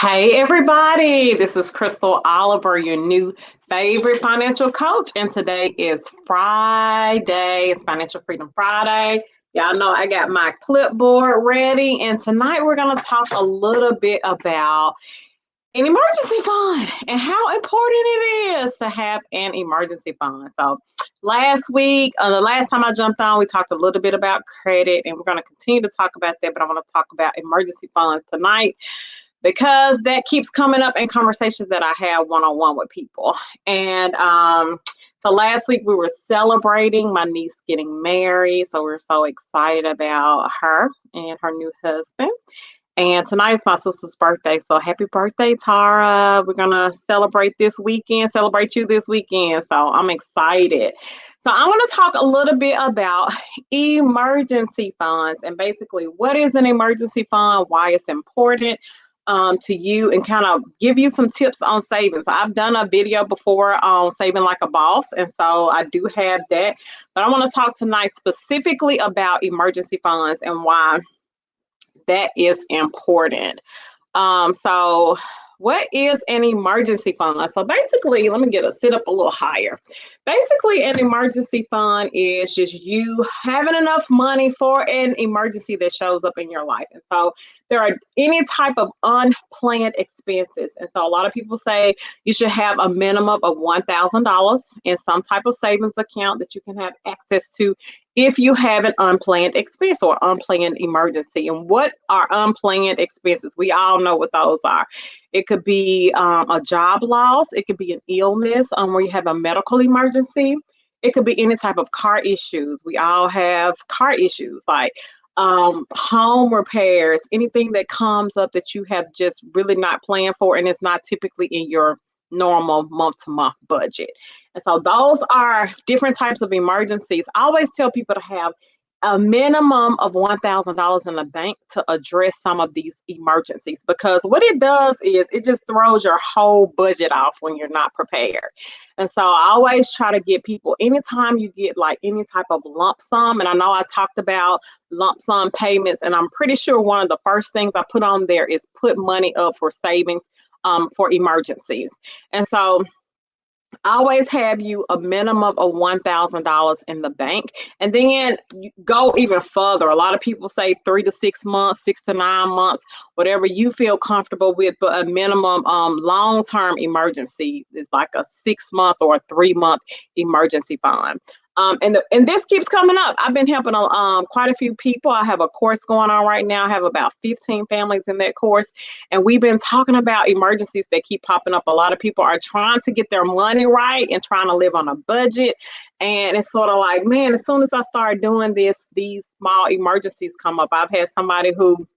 Hey everybody, this is Crystal Oliver, your new favorite financial coach, and today is Friday. It's Financial Freedom Friday. Y'all know I got my clipboard ready, and tonight we're going to talk a little bit about an emergency fund and how important it is to have an emergency fund. So last week, the last time I jumped on, we talked a little bit about credit, and we're going to continue to talk about that, but I want to talk about emergency funds tonight, because that keeps coming up in conversations that I have one-on-one with people. And so last week we were celebrating my niece getting married. So we're so excited about her and her new husband. And tonight's my sister's birthday. So happy birthday, Tara. We're going to celebrate you this weekend. So I'm excited. So I want to talk a little bit about emergency funds and basically what is an emergency fund, why it's important to you, and kind of give you some tips on savings. I've done a video before on saving like a boss, and so I do have that. But I want to talk tonight specifically about emergency funds and why that is important. So what is an emergency fund? So basically, let me sit up a little higher. Basically, an emergency fund is just you having enough money for an emergency that shows up in your life. And so there are any type of unplanned expenses. And so a lot of people say you should have a minimum of $1,000 in some type of savings account that you can have access to if you have an unplanned expense or unplanned emergency. And what are unplanned expenses? We all know what those are. It could be a job loss. It could be an illness where you have a medical emergency. It could be any type of car issues. We all have car issues like home repairs, anything that comes up that you have just really not planned for and it's not typically in your normal month-to-month budget. And so those are different types of emergencies. I always tell people to have a minimum of $1,000 in the bank to address some of these emergencies, because what it does is it just throws your whole budget off when you're not prepared. And so I always try to get people, anytime you get like any type of lump sum, and I know I talked about lump sum payments, and I'm pretty sure one of the first things I put on there is put money up for savings for emergencies. And so I always have you a minimum of $1,000 in the bank, and then you go even further. A lot of people say 3 to 6 months, 6 to 9 months, whatever you feel comfortable with, but a minimum long-term emergency is like a 6-month or a 3-month emergency fund. And this keeps coming up. I've been helping quite a few people. I have a course going on right now. I have about 15 families in that course. And we've been talking about emergencies that keep popping up. A lot of people are trying to get their money right and trying to live on a budget. And it's sort of like, man, as soon as I start doing this, these small emergencies come up. I've had somebody who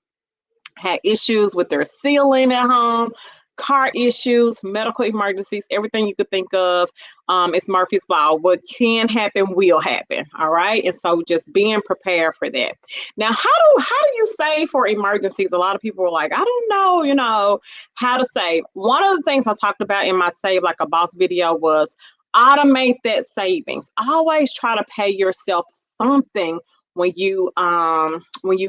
had issues with their ceiling at home, car issues, medical emergencies, everything you could think of. It's Murphy's Law. What can happen will happen. All right. And so just being prepared for that. Now, how do you save for emergencies? A lot of people are like, I don't know, how to save. One of the things I talked about in my Save Like a Boss video was automate that savings. Always try to pay yourself something when you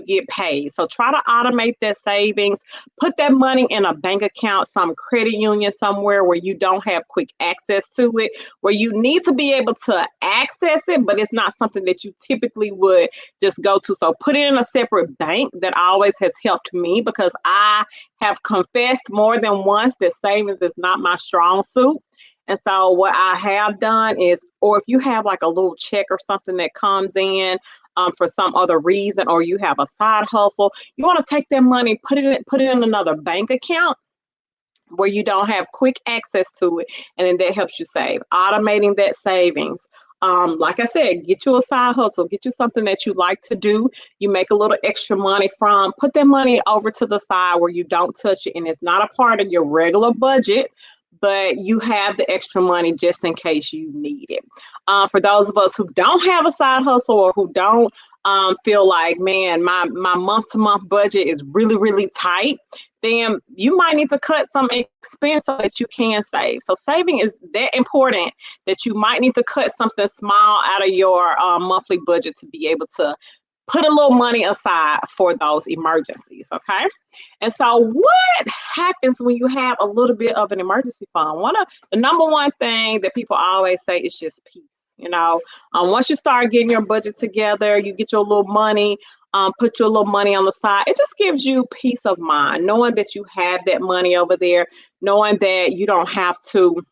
get paid. So try to automate that savings, put that money in a bank account, some credit union somewhere where you don't have quick access to it, where you need to be able to access it, but it's not something that you typically would just go to. So put it in a separate bank. That always has helped me, because I have confessed more than once that savings is not my strong suit. And so what I have done is, or if you have like a little check or something that comes in for some other reason, or you have a side hustle, you want to take that money, put it in another bank account where you don't have quick access to it, and then that helps you save. Automating that savings. Like I said, get you a side hustle, get you something that you like to do, you make a little extra money from, put that money over to the side where you don't touch it, and it's not a part of your regular budget, but you have the extra money just in case you need it. For those of us who don't have a side hustle, or who don't feel like, man, my month-to-month budget is really, really tight, then you might need to cut some expense so that you can save. So saving is that important that you might need to cut something small out of your monthly budget to be able to put a little money aside for those emergencies, okay? And so what happens when you have a little bit of an emergency fund? One of the number one thing that people always say is just peace. Once you start getting your budget together, you get your little money, put your little money on the side. It just gives you peace of mind, knowing that you have that money over there, knowing that you don't have to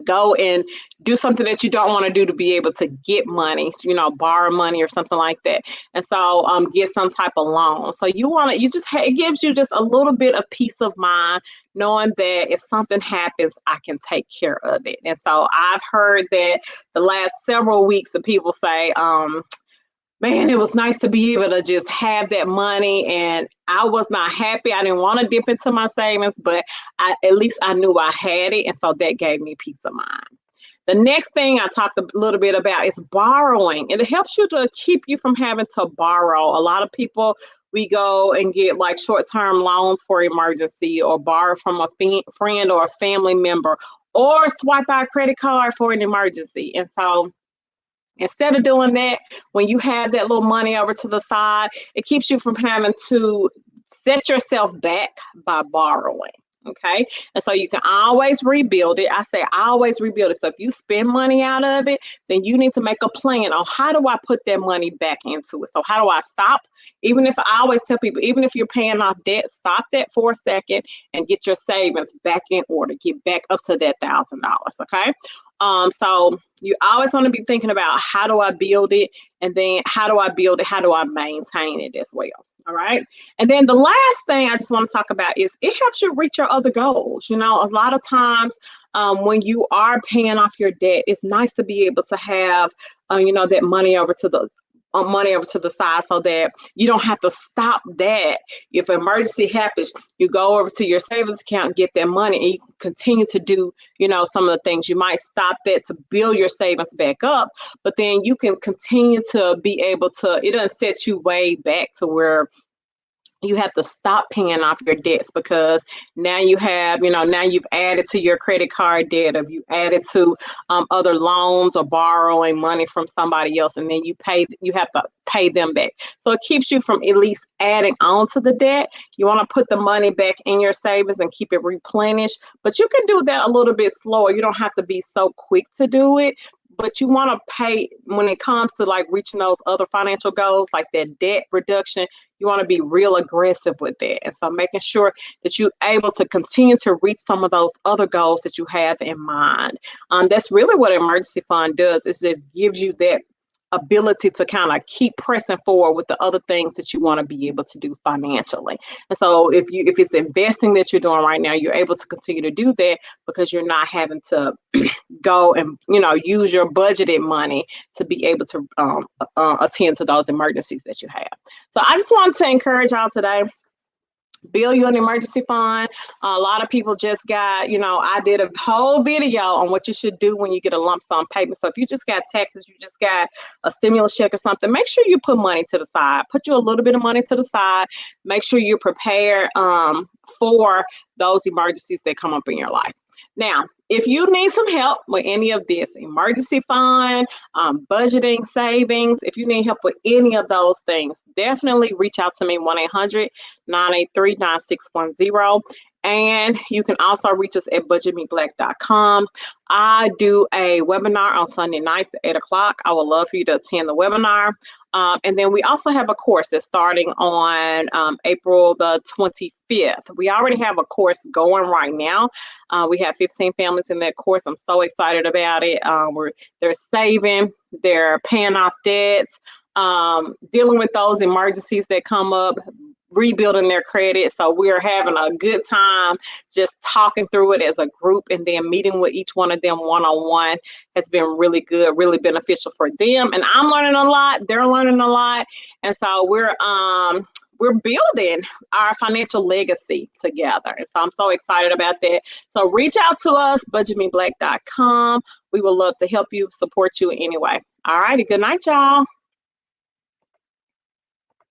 go and do something that you don't want to do to be able to get money, borrow money or something like that. And so get some type of loan. So it gives you just a little bit of peace of mind, knowing that if something happens, I can take care of it. And so I've heard that the last several weeks of people say, man, it was nice to be able to just have that money, and I was not happy. I didn't want to dip into my savings, but at least I knew I had it, and so that gave me peace of mind. The next thing I talked a little bit about is borrowing, and it helps you to keep you from having to borrow. A lot of people, we go and get like short-term loans for emergency, or borrow from a friend or a family member, or swipe our credit card for an emergency. And so instead of doing that, when you have that little money over to the side, it keeps you from having to set yourself back by borrowing. Okay. And so you can always rebuild it. I say always rebuild it. So if you spend money out of it, then you need to make a plan on how do I put that money back into it. So how do I stop? Even if I always tell people, even if you're paying off debt, stop that for a second and get your savings back in order. Get back up to that $1,000. Okay. So you always want to be thinking about how do I build it, and then how do I build it? How do I maintain it as well? All right. And then the last thing I just want to talk about is it helps you reach your other goals. A lot of times when you are paying off your debt, it's nice to be able to have, that money over to the side, so that you don't have to stop that. If an emergency happens, you go over to your savings account and get that money, and you can continue to do, some of the things. You might stop that to build your savings back up, but then you can continue to be able to, it doesn't set you way back to where you have to stop paying off your debts, because now you have, now you've added to your credit card debt, or you added to other loans or borrowing money from somebody else, and then you have to pay them back. So it keeps you from at least adding on to the debt. You want to put the money back in your savings and keep it replenished, but you can do that a little bit slower. You don't have to be so quick to do it. But you want to pay, when it comes to like reaching those other financial goals, like that debt reduction, you want to be real aggressive with that. And so making sure that you're able to continue to reach some of those other goals that you have in mind. That's really what an emergency fund does. It just gives you that ability to kind of keep pressing forward with the other things that you want to be able to do financially. And so if it's investing that you're doing right now, you're able to continue to do that because you're not having to go and use your budgeted money to be able to attend to those emergencies that you have. So I just want to encourage y'all today, build you an emergency fund. A lot of people just got, I did a whole video on what you should do when you get a lump sum payment. So if you just got taxes, you just got a stimulus check or something, make sure you put money to the side. Put you a little bit of money to the side. Make sure you're prepared for those emergencies that come up in your life. Now, if you need some help with any of this, emergency fund, budgeting, savings, if you need help with any of those things, definitely reach out to me, 1-800-983-9610. And you can also reach us at budgetmeblack.com. I do a webinar on Sunday nights at 8 o'clock. I would love for you to attend the webinar. And then we also have a course that's starting on April the 25th. We already have a course going right now. We have 15 families in that course. I'm so excited about it. They're saving, they're paying off debts, dealing with those emergencies that come up, rebuilding their credit. So we're having a good time just talking through it as a group, and then meeting with each one of them one-on-one has been really good, really beneficial for them. And I'm learning a lot, they're learning a lot. And so we're building our financial legacy together. And so I'm so excited about that. So reach out to us, budgetmeblack.com. We would love to help you, support you in any way. All righty. Good night, y'all.